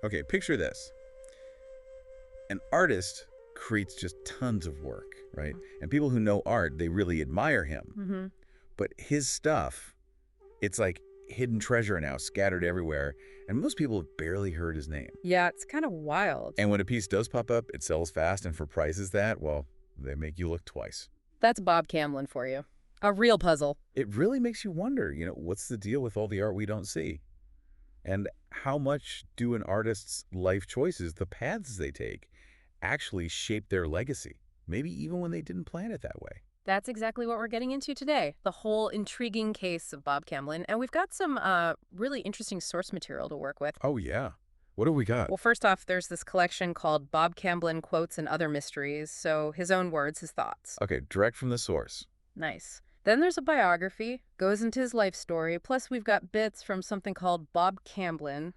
Okay, picture this. An artist creates just tons of work, right? And people who know art, they really admire him. Mm-hmm. But his stuff, it's like hidden treasure now, scattered everywhere, and most people have barely heard his name. Yeah, it's kind of wild. And when a piece does pop up, it sells fast, and for prices that, well, they make you look twice. That's Bob Camblin for you. A real puzzle. It really makes you wonder, what's the deal with all the art we don't see? And how much do an artist's life choices, the paths they take, actually shape their legacy? Maybe even when they didn't plan it that way. That's exactly what we're getting into today. The whole intriguing case of Bob Camblin. And we've got some really interesting source material to work with. Oh, yeah. What do we got? Well, first off, there's this collection called Bob Camblin Quotes and Other Mysteries. So his own words, his thoughts. Okay, direct from the source. Nice. Then there's a biography, goes into his life story. Plus, we've got bits from something called Bob Camblin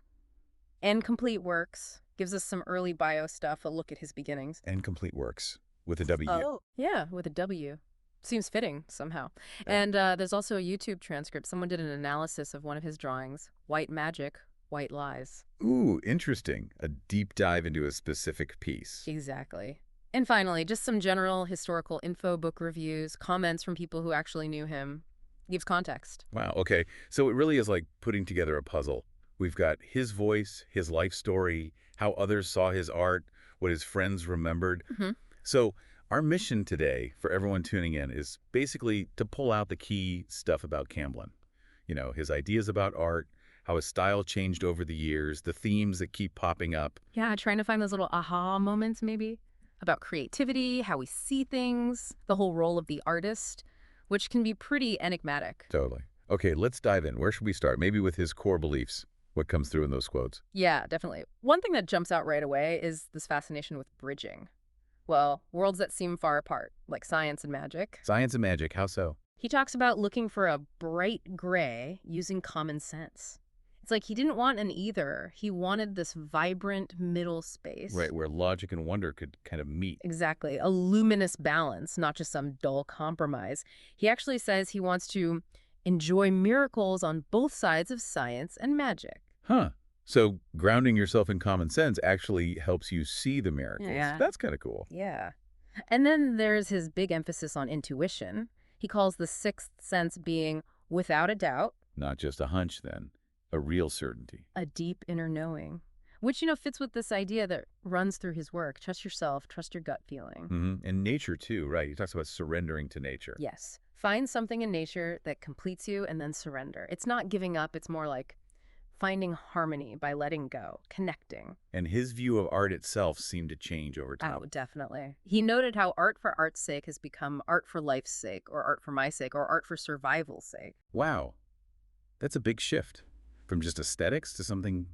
and Complete Works. Gives us some early bio stuff, a look at his beginnings. And complete works with a W. Oh. Yeah, with a W. Seems fitting somehow. Yeah. And there's also a YouTube transcript. Someone did an analysis of one of his drawings. White magic, white lies. Ooh, interesting. A deep dive into a specific piece. Exactly. And finally, just some general historical info, book reviews, comments from people who actually knew him. Gives context. Wow, okay. So it really is like putting together a puzzle. We've got his voice, his life story, how others saw his art, what his friends remembered. Mm-hmm. So our mission today for everyone tuning in is basically to pull out the key stuff about Camblin. His ideas about art, how his style changed over the years, the themes that keep popping up. Yeah, trying to find those little aha moments maybe about creativity, how we see things, the whole role of the artist, which can be pretty enigmatic. Totally. Okay, let's dive in. Where should we start? Maybe with his core beliefs. What comes through in those quotes? Yeah, definitely. One thing that jumps out right away is this fascination with bridging. Well, worlds that seem far apart, like science and magic. Science and magic, how so? He talks about looking for a bright gray using common sense. It's like he didn't want an either. He wanted this vibrant middle space. Right, where logic and wonder could kind of meet. Exactly. A luminous balance, not just some dull compromise. He actually says he wants to enjoy miracles on both sides of science and magic. Huh. So grounding yourself in common sense actually helps you see the miracles. Yeah. That's kind of cool. Yeah. And then there's his big emphasis on intuition. He calls the sixth sense being, without a doubt, Not just a hunch, then. A real certainty. a deep inner knowing, which, fits with this idea that runs through his work. Trust yourself, trust your gut feeling. And nature, too, right? He talks about surrendering to nature. Yes. Find something in nature that completes you and then surrender. It's not giving up. It's more like finding harmony by letting go, connecting. And his view of art itself seemed to change over time. Oh, definitely. He noted how art for art's sake has become art for life's sake, or art for my sake, or art for survival's sake. Wow. That's a big shift. From just aesthetics to something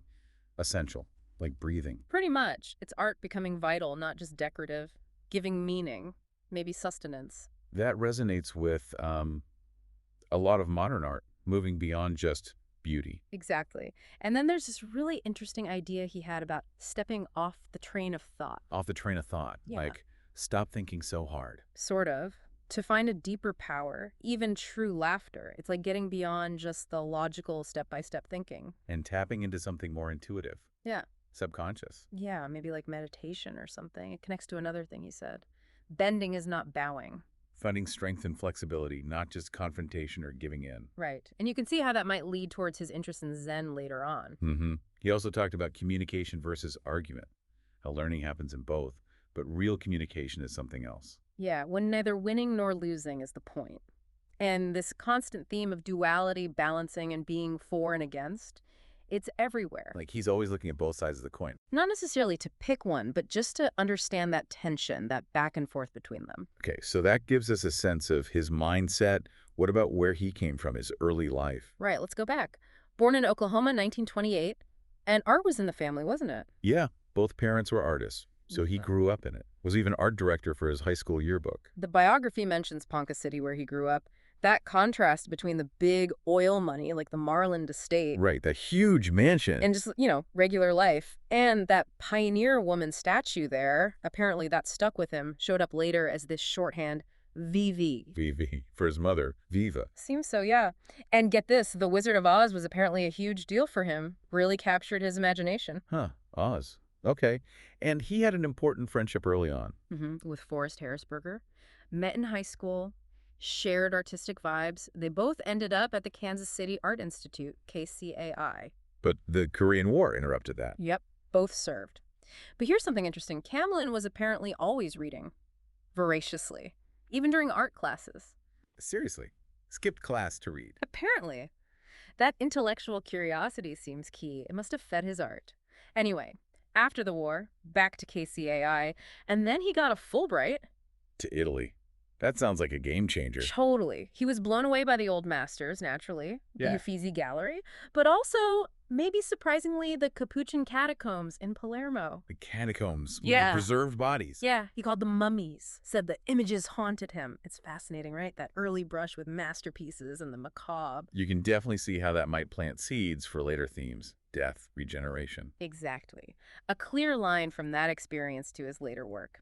essential, like breathing. Pretty much. It's art becoming vital, not just decorative, giving meaning, maybe sustenance. That resonates with a lot of modern art, moving beyond just beauty. Exactly. And then there's this really interesting idea he had about stepping off the train of thought. Off the train of thought. Yeah. Like, stop thinking so hard. Sort of. To find a deeper power, even true laughter. It's like getting beyond just the logical step-by-step thinking. And tapping into something more intuitive. Yeah. Subconscious. Yeah, maybe like meditation or something. It connects to another thing he said. Bending is not bowing. Finding strength and flexibility, not just confrontation or giving in. Right. And you can see how that might lead towards his interest in Zen later on. He also talked about communication versus argument, how learning happens in both, but real communication is something else. Yeah, when neither winning nor losing is the point. And this constant theme of duality, balancing, and being for and against, it's everywhere. Like he's always looking at both sides of the coin. Not necessarily to pick one, but just to understand that tension, that back and forth between them. Okay, so that gives us a sense of his mindset. What about where he came from, his early life? Right, let's go back. Born in Oklahoma, 1928, and art was in the family, wasn't it? Yeah, both parents were artists, so he grew up in it. Was even art director for his high school yearbook. The biography mentions Ponca City, where he grew up. That contrast between the big oil money, like the Marland estate, Right, that huge mansion. and just, regular life, and that pioneer woman statue there, apparently that stuck with him, showed up later as this shorthand, VV. VV, for his mother, Viva. Seems so, yeah. And get this, The Wizard of Oz was apparently a huge deal for him, really captured his imagination. Huh, Oz. Okay. And he had an important friendship early on. With Forrest Harrisberger. Met in high school, shared artistic vibes. They both ended up at the Kansas City Art Institute, KCAI. But the Korean War interrupted that. Yep, both served. But here's something interesting. Camlin was apparently always reading, voraciously, even during art classes. Seriously. Skipped class to read. Apparently. That intellectual curiosity seems key. It must have fed his art. Anyway, after the war, back to KCAI, and then he got a Fulbright. To Italy. That sounds like a game changer. Totally. He was blown away by the old masters, naturally, the Yeah. Uffizi Gallery, but also, maybe surprisingly, the Capuchin catacombs in Palermo. The catacombs with the Yeah. preserved bodies. Yeah, he called them mummies, said the images haunted him. It's fascinating, right? That early brush with masterpieces and the macabre. You can definitely see how that might plant seeds for later themes. Death, regeneration. Exactly. A clear line from that experience to his later work.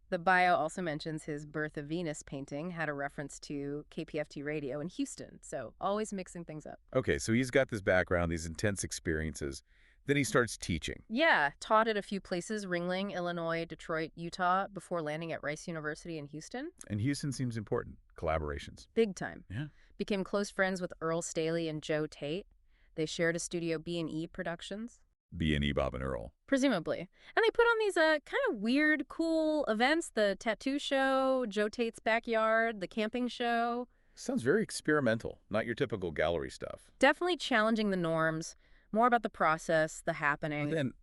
The bio also mentions his Birth of Venus painting had a reference to KPFT radio in Houston, so always mixing things up. Okay, so he's got this background, these intense experiences. Then he starts teaching. Yeah, taught at a few places, Ringling, Illinois, Detroit, Utah, before landing at Rice University in Houston. And Houston seems important. Collaborations. Big time. Yeah. Became close friends with Earl Staley and Joe Tate. They shared a studio, B&E Productions. B&E Bob and Earl. Presumably. And they put on these kind of weird, cool events, the tattoo show, Joe Tate's backyard, the camping show. Sounds very experimental, not your typical gallery stuff. Definitely challenging the norms, more about the process, the happening. Then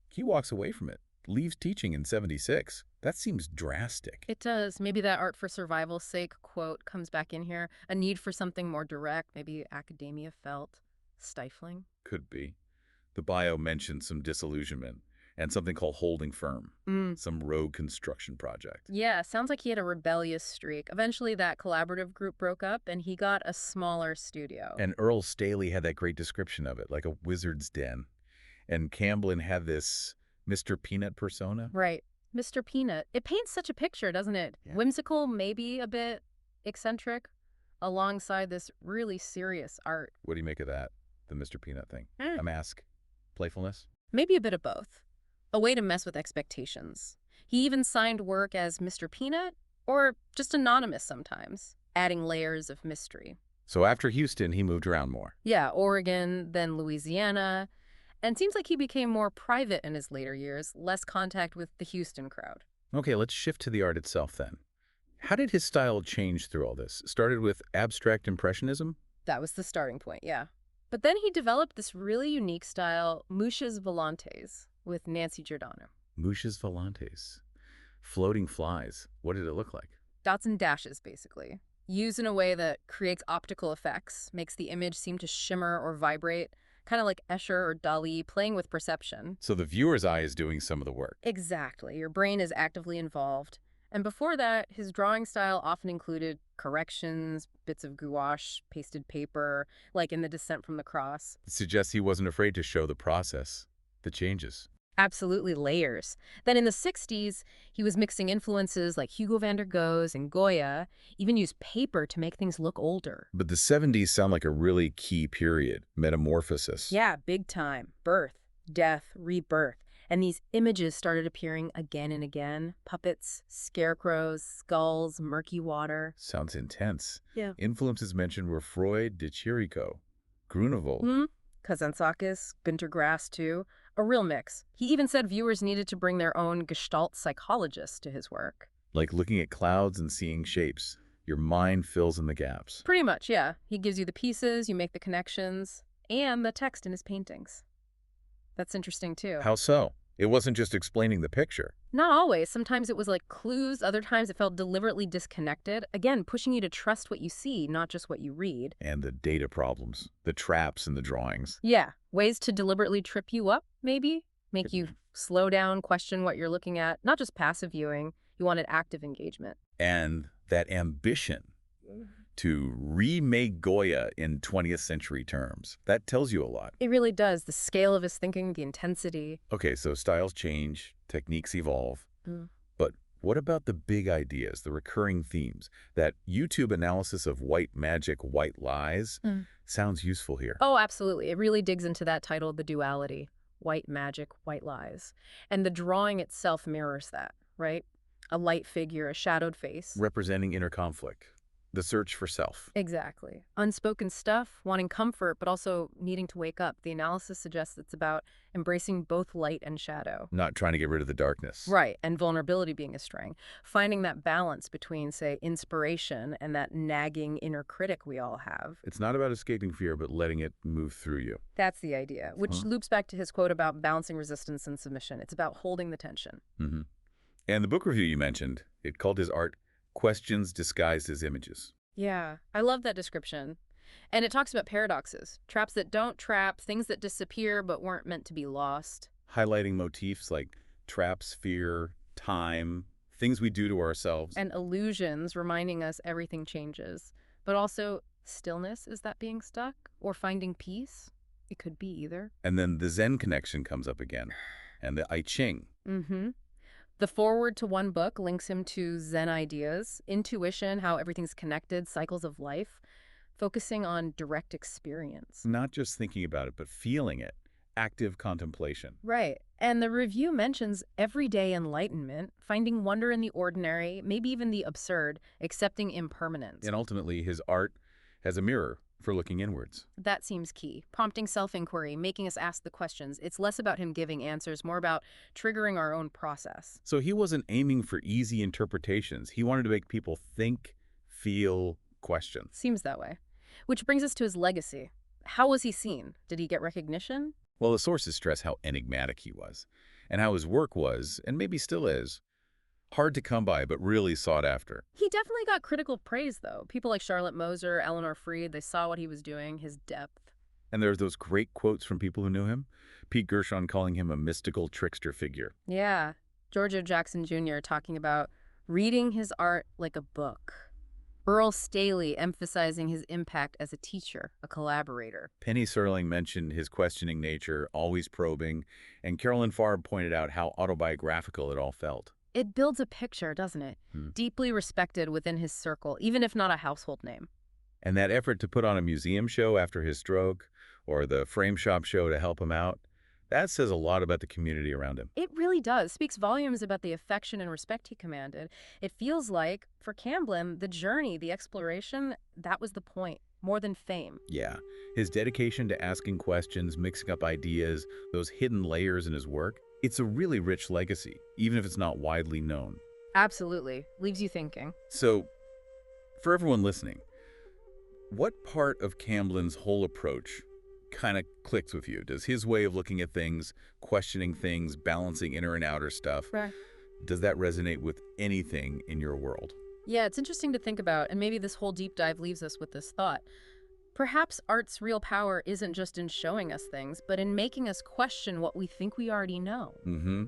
he walks away from it, leaves teaching in '76. That seems drastic. It does. Maybe that art for survival's sake quote comes back in here. A need for something more direct. Maybe academia felt stifling. Could be. The bio mentions some disillusionment and something called holding firm, some rogue construction project. Yeah, sounds like he had a rebellious streak. Eventually that collaborative group broke up and he got a smaller studio. And Earl Staley had that great description of it, like a wizard's den. And Camblin had this Mr. Peanut persona. Right. Mr. Peanut. It paints such a picture, doesn't it? Yeah. Whimsical, maybe a bit eccentric, alongside this really serious art. What do you make of that, the Mr. Peanut thing? Eh. A mask? Playfulness? Maybe a bit of both. A way to mess with expectations. He even signed work as Mr. Peanut, or just anonymous sometimes, adding layers of mystery. So after Houston, he moved around more. Yeah, Oregon, then Louisiana, and seems like he became more private in his later years, less contact with the Houston crowd. Okay, let's shift to the art itself then. How did his style change through all this? Started with abstract impressionism? That was the starting point, yeah. But then he developed this really unique style, Mouches Volantes, with Nancy Giordano. Mouches volantes. Floating flies. What did it look like? Dots and dashes, basically. Used in a way that creates optical effects, makes the image seem to shimmer or vibrate, kind of like Escher or Dali playing with perception. So the viewer's eye is doing some of the work. Exactly. Your brain is actively involved. And before that, his drawing style often included corrections, bits of gouache, pasted paper, like in The Descent from the Cross. It suggests he wasn't afraid to show the process, the changes. Absolutely layers. Then in the 60s, he was mixing influences like Hugo van der Goes and Goya, even used paper to make things look older. But the '70s sound like a really key period, metamorphosis. Yeah, big time. Birth, death, rebirth. And these images started appearing again and again. Puppets, scarecrows, skulls, murky water. Sounds intense. Yeah. Influences mentioned were Freud, de Chirico, Grunewald. Kazantzakis, Günter Grass, too. A real mix. He even said viewers needed to bring their own Gestalt psychologist to his work. Like looking at clouds and seeing shapes. Your mind fills in the gaps. Pretty much, yeah. He gives you the pieces, you make the connections, and the text in his paintings. That's interesting, too. How so? It wasn't just explaining the picture. Not always. Sometimes it was like clues. Other times it felt deliberately disconnected. Again, pushing you to trust what you see, not just what you read. And the data problems, the traps in the drawings. Yeah. Ways to deliberately trip you up, maybe? Make you slow down, question what you're looking at. Not just passive viewing. You wanted active engagement. And that ambition to remake Goya in 20th century terms. That tells you a lot. It really does. The scale of his thinking, the intensity. Okay, so styles change, techniques evolve. But what about the big ideas, the recurring themes? That YouTube analysis of white magic, white lies sounds useful here. Oh, absolutely. It really digs into that title, The Duality. white magic, white lies. And the drawing itself mirrors that, right? A light figure, a shadowed face. Representing inner conflict, the search for self. Exactly. Unspoken stuff, wanting comfort, but also needing to wake up. The analysis suggests it's about embracing both light and shadow. Not trying to get rid of the darkness. Right, and vulnerability being a strength. Finding that balance between, say, inspiration and that nagging inner critic we all have. It's not about escaping fear, but letting it move through you. That's the idea, which loops back to his quote about balancing resistance and submission. It's about holding the tension. Mm-hmm. And the book review you mentioned, it called his art Questions Disguised as Images. Yeah, I love that description. And it talks about paradoxes, traps that don't trap, things that disappear but weren't meant to be lost. Highlighting motifs like traps, fear, time, things we do to ourselves. And illusions reminding us everything changes. But also stillness, is that being stuck? Or finding peace? It could be either. And then the Zen connection comes up again, and the I Ching. Mm-hmm. The foreword to one book links him to Zen ideas, intuition, how everything's connected, cycles of life, focusing on direct experience. Not just thinking about it, but feeling it. Active contemplation. Right. And the review mentions everyday enlightenment, finding wonder in the ordinary, maybe even the absurd, accepting impermanence. And ultimately, his art as a mirror for looking inwards. That seems key. Prompting self-inquiry, making us ask the questions. It's less about him giving answers, more about triggering our own process. So he wasn't aiming for easy interpretations. He wanted to make people think, feel, question. Seems that way. Which brings us to his legacy. How was he seen? Did he get recognition? Well, the sources stress how enigmatic he was, and how his work was, and maybe still is, hard to come by, but really sought after. He definitely got critical praise, though. People like Charlotte Moser, Eleanor Freed, they saw what he was doing, his depth. And there's those great quotes from people who knew him. Pete Gershon calling him a mystical trickster figure. Yeah. Georgia Jackson Jr. talking about reading his art like a book. Earl Staley emphasizing his impact as a teacher, a collaborator. Penny Serling mentioned his questioning nature, always probing, and Carolyn Farb pointed out how autobiographical it all felt. It builds a picture, doesn't it? Deeply respected within his circle, even if not a household name. And that effort to put on a museum show after his stroke, or the frame shop show to help him out, that says a lot about the community around him. It really does. Speaks volumes about the affection and respect he commanded. It feels like, for Camblin, the journey, the exploration, that was the point, more than fame. Yeah, his dedication to asking questions, mixing up ideas, those hidden layers in his work, it's a really rich legacy, even if it's not widely known. Absolutely. Leaves you thinking. So, for everyone listening, what part of Camblin's whole approach kind of clicks with you? Does his way of looking at things, questioning things, balancing inner and outer stuff, Right. does that resonate with anything in your world? Yeah, it's interesting to think about, and maybe this whole deep dive leaves us with this thought. Perhaps art's real power isn't just in showing us things, but in making us question what we think we already know. Mm-hmm.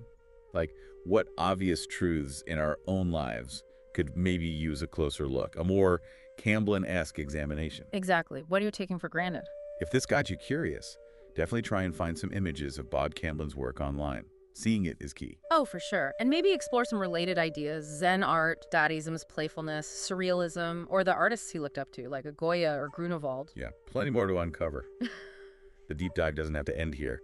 Like, what obvious truths in our own lives could maybe use a closer look, a more Camblin-esque examination? Exactly. What are you taking for granted? If this got you curious, definitely try and find some images of Bob Camblin's work online. Seeing it is key. Oh, for sure. And maybe explore some related ideas, Zen art, Dadaism's playfulness, surrealism, or the artists he looked up to, like a Goya or Grunewald. Yeah, plenty more to uncover. The deep dive doesn't have to end here.